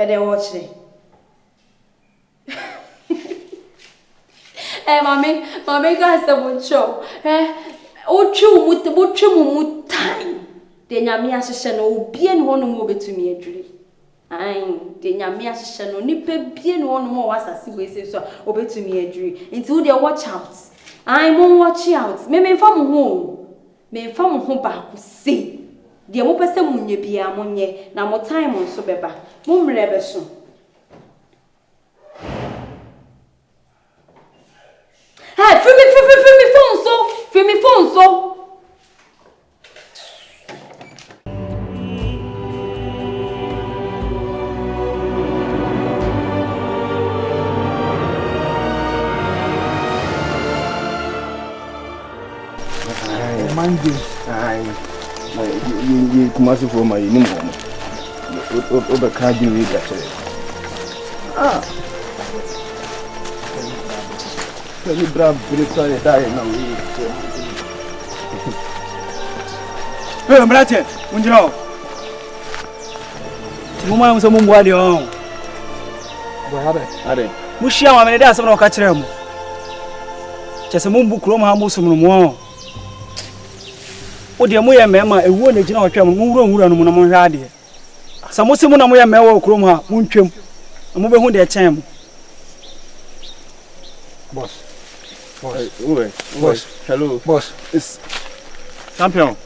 they watch it. Mommy got some show. Ochu time. The Nyamia Shano, bien one more to me a dream. Aye, the Nyamia Shano, nipper bien one more as I see so obey to me a dream. Into their watch out. I won't watch out. May from home. May from home back see. The Mopesa Munye be a monye, now more time on so beba. Mum rebeson. Hey, free me phone so. You come for my name. Over carving with that. Very brave, very sorry, die now. Brate, unjao. Muma mso mungu wali on. Ade. Mushia wa meneda asema wakachire mu. Chese mumbu kroma ha musu mu. Odi amoya mema ewuo na gina otwa mu nwura no mu na mo hwa ade. Samosi mu na moya mewa kroma ha muntwem. Mo be hu de chen mu. Boss. Boss. Hello. Boss. It's champion.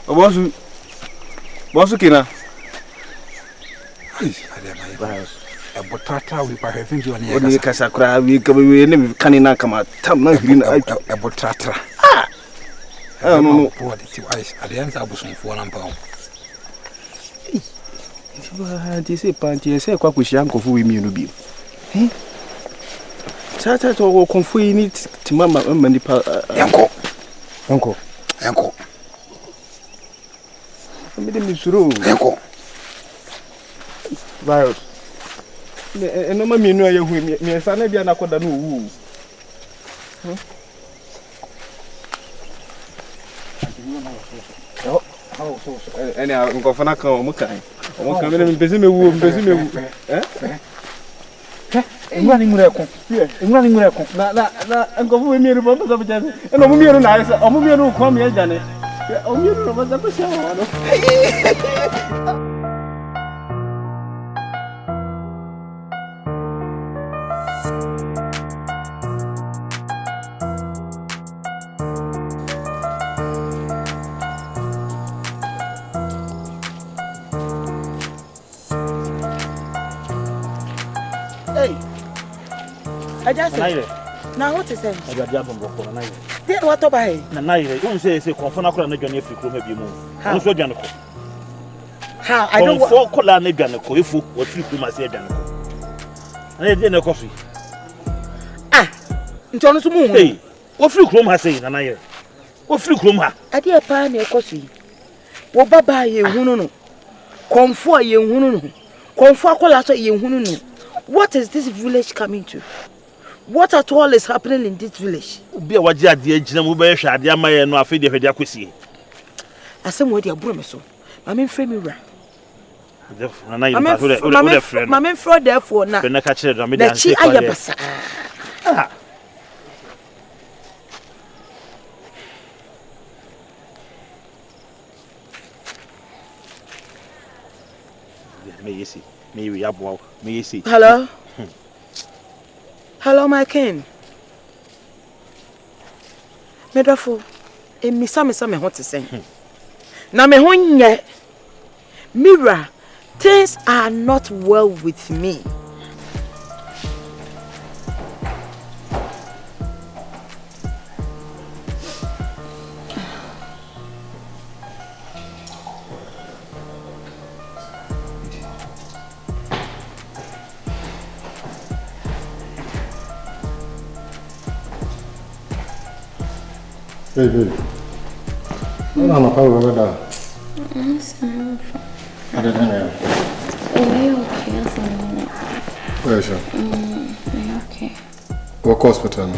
Boss kina. Ebotata we pa having you on here. Oni kasakra we ne kanina kama tam na hiri na ebotata. No. What it is. At the end abusumfo na mpa. Ti se panti se kwa kushia nkofu we mienu bi. Tata to konfu ni timama manipa yanko. Amide misuro. Yanko. Virus. No ma mienu aye hu mi sa na bia na koda no wu. Any nkofa na kan o mukan. O kan me mpezi mewu. Enwa ni ngure ko. Na nkofu we mienu bo so bja. No mu mienu na isa. O mu mienu ko me ajane. O mienu no ba za ko sha no. I just said, now what is it? I got jabon go for na. Then what about Na na ire, you say konfona kora na dwane afiri kro ma bi mu. Ono so dwane ko. How I don't want kola na dwane ko efu o firi kro ma se dwane ko. Na dey na ko fi. Ah, nti ono so mu hu. Hey, o firi kro ma se na na ire. O firi kro ma. Ade e pa na e ko so yi. Wo baba ye hunu no. Konfo ye hunu no. Konfo akola so ye hunu no. What is this village coming to? What at all is happening in this village? Obi a waje ade agina mu be hwe ade amaye no afi de hwe de akosie. Asem wo de aburo me so. Ma me mfrɛ me wura. Na na yin pa so de frɛ no. Ma me mfrɛ therefore na. Na ka kire do me de anse kwa. Ayabasa. Ah. Hello? Hello, my king. Medafo, misa me what to say. Na me honye. Mira, things are not well with me. Hey, baby. No, no, how are you? I don't know. Where is she? Okay. What hospital?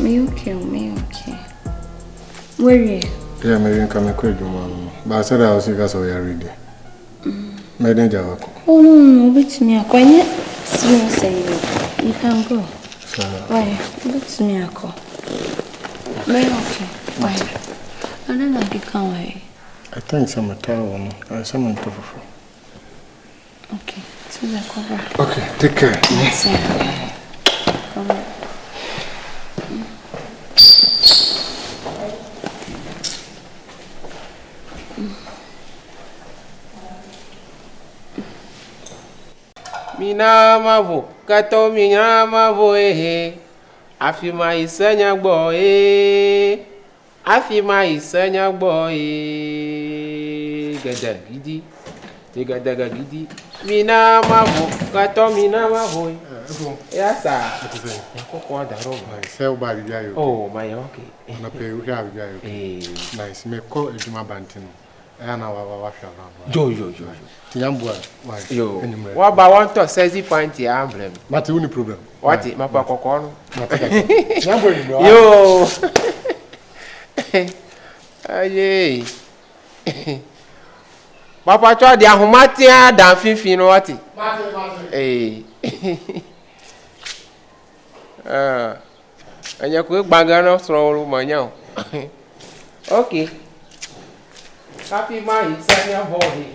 Me okay. Where are you? Yeah, maybe you can come quick, man. But I said I was you guys are ready. Oh, no, with me, I quite say you can go. Why? With me, I call. Okay. Why? I don't know if you can wait. I think some towel and some on top of it. Okay, to the cover. Okay, take care. Yes, come on. Mina mavo, kato mina mavo afima isanya gbo afima isanya gbo gada gidi gidi mina mavo kato mina mavo yasa kokko daro ba Sell by the guy. oh my okay Na pay we have guy. Nice. Me call Ejuma Bantino. Na wa yo Tiambua. Why? yo what about one to 60 point emblem Mati uni problem. what it mapa kokko no Tiambua. yo aye papa cho di ahomatia dan finfin no what eh anya ko gbaga no soro manya okay happy my sanya boy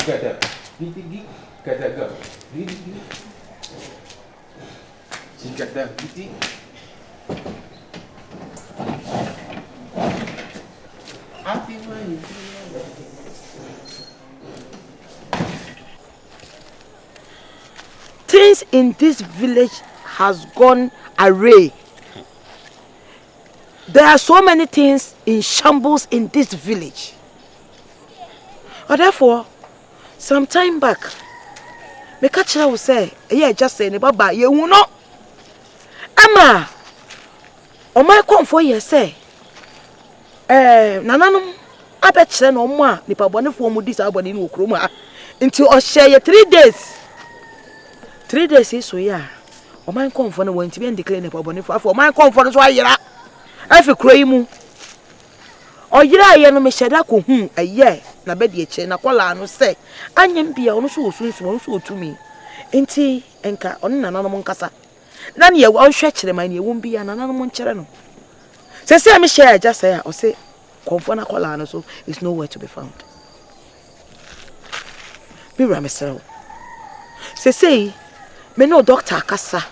gada gidi gada gidi gada gidi happy my things in this village has gone array. There are so many things in shambles in this village. Therefore, some time back, me catch her will say, yeah, just say, Baba, you will not. Emma, o my come for you say, Nananum, I bet you no more, Nipa Bonnie for Mudis Abani no Kruma, until I share you 3 days. 3 days is so, yeah. O my come for no one to be declared Nipa Bonnie for my come for why you're at. I feel crazy. O yira ye no me sheda ko hu aye na be de eche na kwala no se anyem bia ono so osunsun ono so otumi enti enka ono nananom nkasa na ne ye wo hwe kire man ye wo bia nananom nkere no se me share just say o se konfo na kwala no so is nowhere to be found be ramesel se me no doctor akasa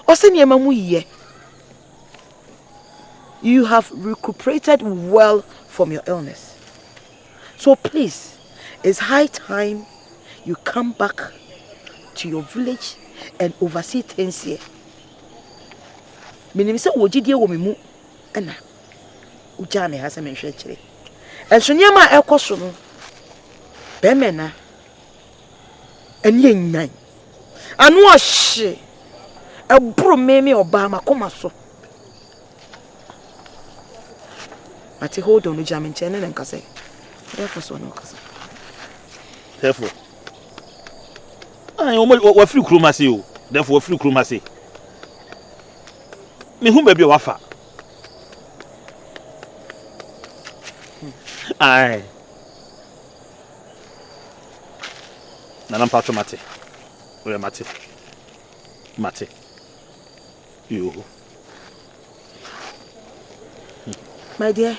o se ne mamu ye. You have recuperated well from your illness. So please, it's high time you come back to your village and oversee things here. Meaning say wojidie wo memu na ujane ha se menhwe kire. Enso nyama ekoso no be mena anye nyan. Anu ohye eburu meme oba makoma so. Ati hold on, Jamin Chen and Kase. Therefore, so no Kase. Therefore, I almost free crumasi. Therefore, free crumasi. Me whom baby wafa. Aye. Nanam patro mate. Oya mate. Mate. You. My dear,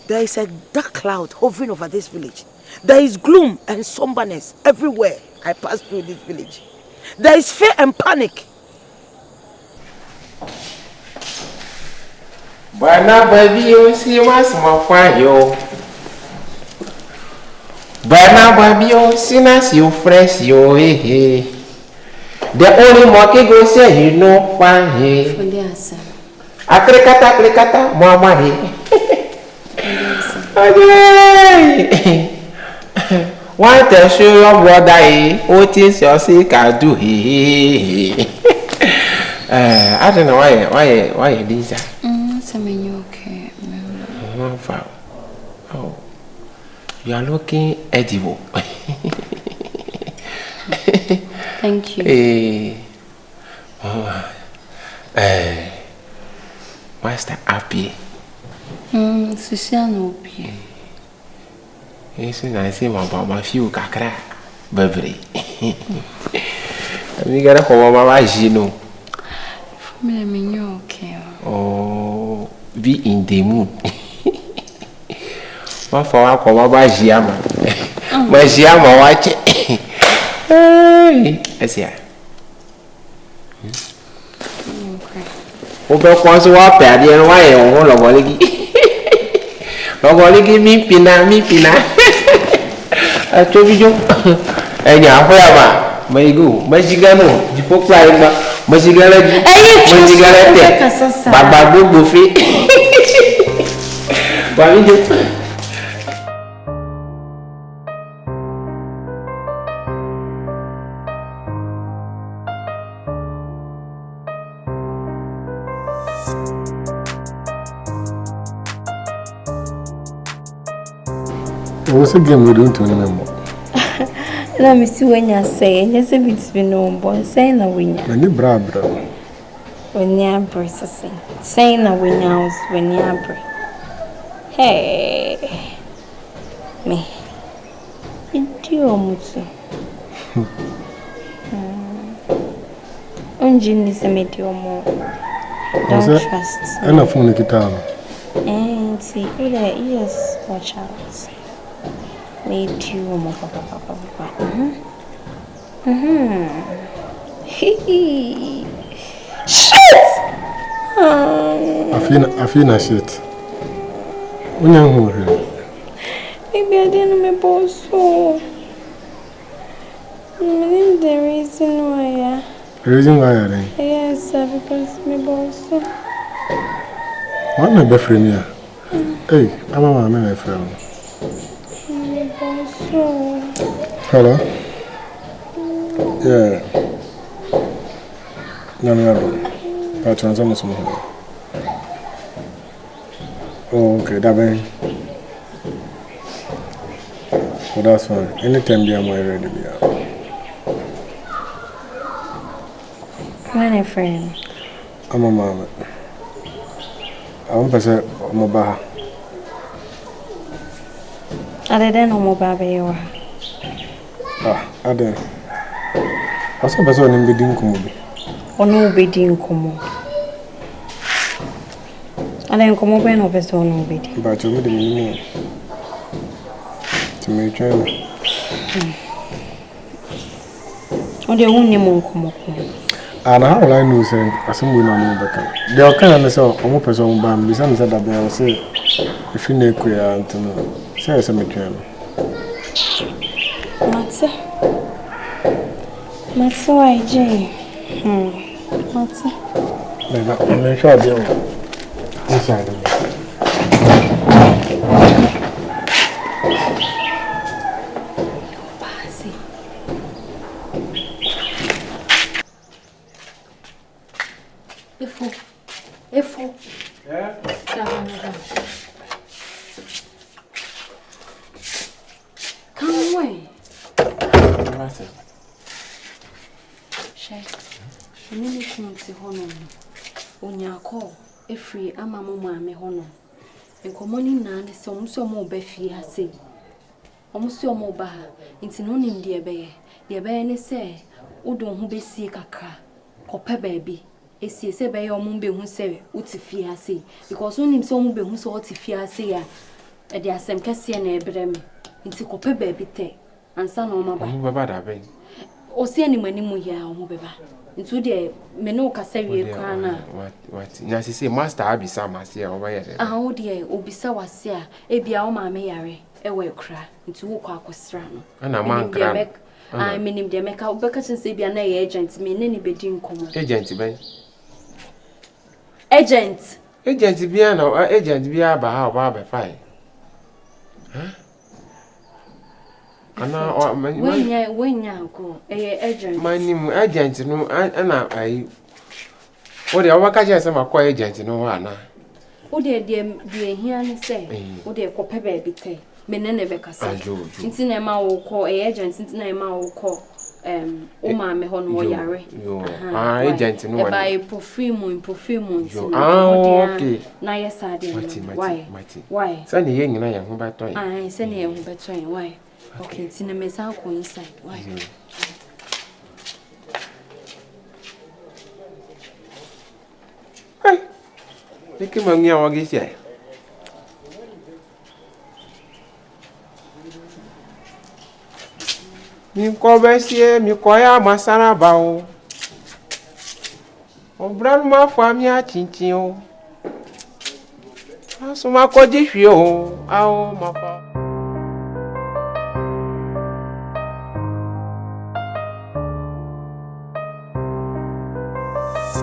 there is a dark cloud hovering over this village. There is gloom and somberness everywhere I pass through this village. There is fear and panic. Bana baby you see mas mafan yo. Bana baby you see nas you fresh yo eh. The only monkey go say you know fine eh. Akrekata mama he. Okay. Want to show your brother what is your sick can do he. I don't know why this. Okay. Oh, you are looking edible. Thank you. Master happy. Susiano be. Yes, I see my few kakra. Baby. We got a home of you know. Me, okay. Oh, be in the mood. What for our come about Giama? My Giama, watch it. Hey, I see. Open once a paddy and why all of Oligi. Ogoligi me pina. I told you. And ya, wherever may go, Magigano, you put flying, Magigala, Baba Buffy. Why did you? What's a game we don't remember? Let me see when you say, yes, if it's been no boy, saying a winner. Many brabra. When you're processing, saying a winner when you're hey, me. Idiot. Engine is a medium more. Don't trust. And a phone guitar. And see, yes, watch out. Made you more, papa. Shit! I feel a shit. When you're here. Maybe I didn't make boss so. Maybe the reason why. The reason why I think? Yes, because my boss. What my best friend here? Hey, I'm my friend. Hello? Yeah. No. But I'm small. Oh, okay, that way. Well, that's fine. Anytime I'm ready to be out. My friend. I'm a mama. I'm a bar. I didn't know baby. I didn't. I saw person in the dinkum. Or no bidding come. I didn't come over no person no bidding. But you made the minimum to make China. Or the only moon come up. And how will I know saying as some women know better? They are kind of so one person ban besides that they will say if you know queer and to know. Say some train. Matse why Jay? Matse. I'm sure they will. Inside of me. Efo. Yeah. Come away. Shay. Nini kunti hono. Onyako efri ama mama me hono. Enkomoni na ne se omuso mo ba fie ha sei. Omuso mo ba ha. Nti no nim de ebe ne se udo hu besie kakra. Kope baabi. Esi se be yo mumbe hu se uti fie ase because onim se omumbe hu se uti fie ase ya e de asem kese na ebre me nti kope baabi te ansa na omaba Omu baba da ben. Osi animanimu ya omu beba nti de me no kasa wie kwa na What? Nya se master abisa mase ya oba yere. Wo de obisa wase a e bia o ma me yare e we kra nti wo kwa akosra no Ana man kra. I mean de meka obeka chense bia na ye agent me ne ni bedi nkomo Agent ben. Agent Bia na agent bia ba ha oba be fine. Ana wenya ko agent Manim agent no ana ai. O de awaka che se makọ agent no ana. O de hia ne se o de kope ba bi te me ne be kasa nti na ma wo ko agent nti na ma wo ko o ma me ho no yare agent no one by perfume okay na yes ade why say ne yen nyina yan ho beto ah say ne yan ho beto why okay tina me sa ko inside why hey dike mangia wagi sia mi ko besie mi ko ya masara ba o obran ma fa mi a chinchin o asuma ko di hwe o a o ma fa